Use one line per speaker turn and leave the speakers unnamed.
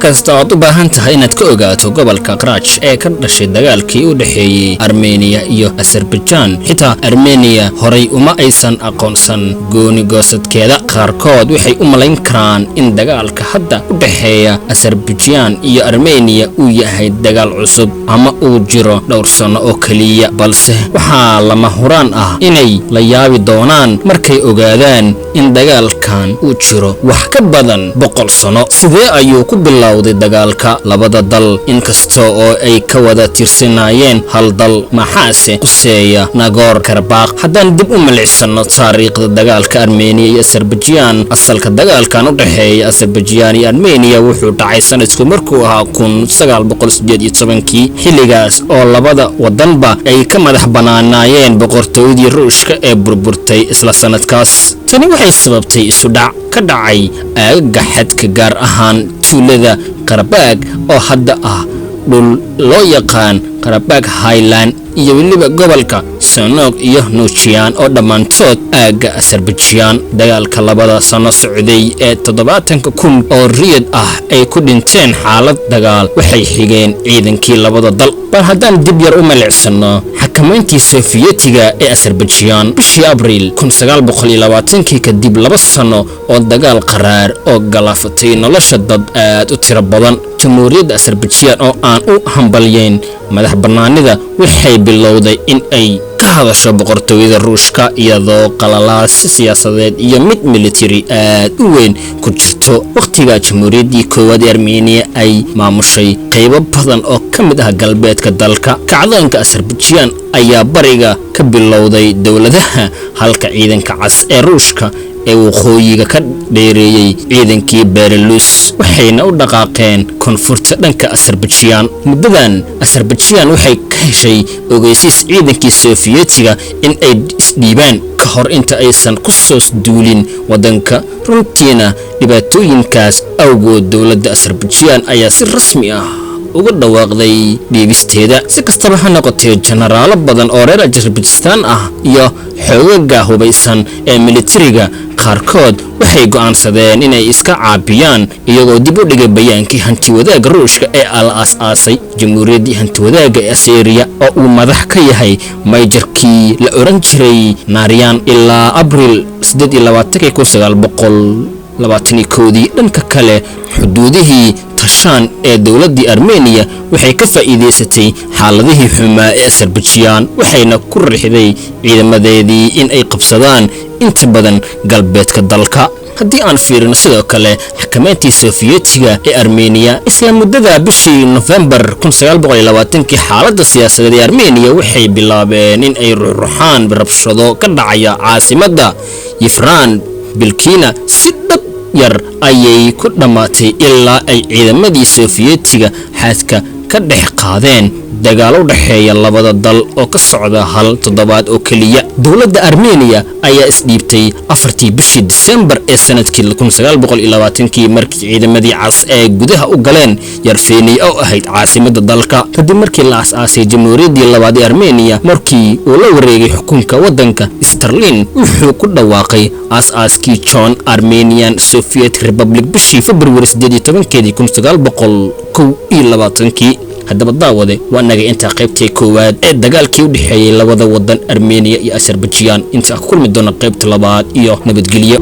kasta oo u baahan tahay inaad ka ogaato gobolka Karaj ee ka dhashay dagaalkii u dhaxeeyay Armenia iyo Azerbaijan. xitaa Armenia horay uma aysan aqoonsan gooni goosadkeeda. qaarkood waxay u malayn karaan in dagaalka hadda u dhaxeeya Azerbaijan iyo Armenia uu yahay dagaal cusub ama uu jiro dhowr sano oo kaliya, balse waxaa lama huraan ah inay la yaabi doonaan markay ogaadaan in dagaalkan uu jiro wax ka badan 100 sano. sidee ayuu ku bilowday dagaalka labada dal inkastoo oo ay ka wada tirsanayeen hal dal? maxaase quseeya Nagorno-Karabakh? haddaan dib u milicsano taariikhda dagaalka Armenia iyo Azerbaijan, asalka dagaalkan u dhaxeeya Azerbaijan iyo Armenia wuxuu dhacay sanadku markuu ahaa 1918 xilligaas oo labada wadanba ay ka madax banaanayeen boqortooyadii Ruushka ee burburtay isla sanadkaas. tani waxay sababtay isu dhac ka dhacay aagga xadka, gaar ahaan tuulada Qarabag oo hadda ah dhul loo yaqaan Qarabag Highland, iyo weliba gobolka Sonog iyo Nuchian oo dhammaantood aagga Azerbaijan. dagaalka labada sano socday ee 70,000 oo riyad ah ay ku dhinteen xaalad dagaal waxay xigeen ciidankii labada dal. bal haddaan dib yar u milicsano xakamayntii Sofiyeetiga ee Azerbaijan bishii Abriil 1920 kadib 2 sano oo dagaal qaraar oo galaafatay nolosha dad aad u tiro badan, jamhuuriyadda Azerbaijan oo aan u hambalyeyn madax banaanida waxay bilowday in ay ka hadasho boqortooyada Ruushka iyadoo qalalaas siyaasadeed iyo mid military aad u weyn ku jirto. waqtiga jamhuuriyaddii koowaad ee Armenia ay maamushay qaybo badan oo ka mid ah galbeedka dalka, kacdoonka Azerbaijan ayaa bariga ka bilowday dawladaha, halka ciidanka cas ee Ruushka ee waqooyiga ka dheereeyay ciidankii Belarus waxayna u dhaqaaqeen koonfurta dhanka Azerbaijan. muddadan Azerbaijan waxay ka heshay ogeysiis ciidankii Sofiyeetiga in ay isdhiibaan ka hor inta aysan ku soo duulin wadanka. runtiina dhibaatooyinkaas awgood dawladda Azerbaijan ayaa si rasmi ah uga dhawaaqday dhiibisteeda. si kastaba ha noqotee, jenaraalo badan oo reer Azerbaijan ah iyo xoogagga hubaysan ee militariga qaarkood waxay go'aansadeen inay iska caabiyaan iyagoo dib u dhigay bayaankii hanti-wadaagga Ruushka ee la aasaasay jamhuuriyaddii hanti-wadaagga ee Azeria oo uu madax ka yahay mayjarkii la oran jiray Nariyan ilaa Abriil 1921. dhanka kale, xuduudihii Tashan ee dawladda Armenia waxay ka faa'iideysatay xaaladihii xumaa ee Azerbaijan waxayna ku riixday ciidamadeedii in ay qabsadaan inta badan galbeedka dalka. haddii aan fiirino sidoo kale xakamayntii Sofiyeetiga ee Armenia isla muddada bishii November 1920 xaaladda siyaasadeed ee Armenia waxay bilaabeen in ay ruuxaan rabshado ka dhacaya caasimadda Yerevan bilkiina si dhab yar ayay ku dhamaatay ilaa ay ciidamadii Sofiyeetiga xadka ka dhex qaadeen dagaal u dhaxeeya labada dal oo ka socda hal toddobaad oo kaliya. dawladda Armenia ayaa isdhiibtay 4tii bishii December ee sanadkii 1920 markii ciidamadii cas ee gudaha u galeen Yerevan oo ahayd caasimadda dalka. kadib markii la aasaasay jamhuuriyaddii labaad ee Armenia, markii uu la wareegay xukunka wadanka, Stalin wuxuu ku dhawaaqay aasaaskii John Armenian Soviet Republic bishii February 18 1921. haddaba daawade waa naga inta qaybtii koowaad ee dagaalkii u dhaxeeyay labada wadan Armenia iyo Azerbaijan. inta ku kulmi doona qaybta labaad iyo nabadgelyo.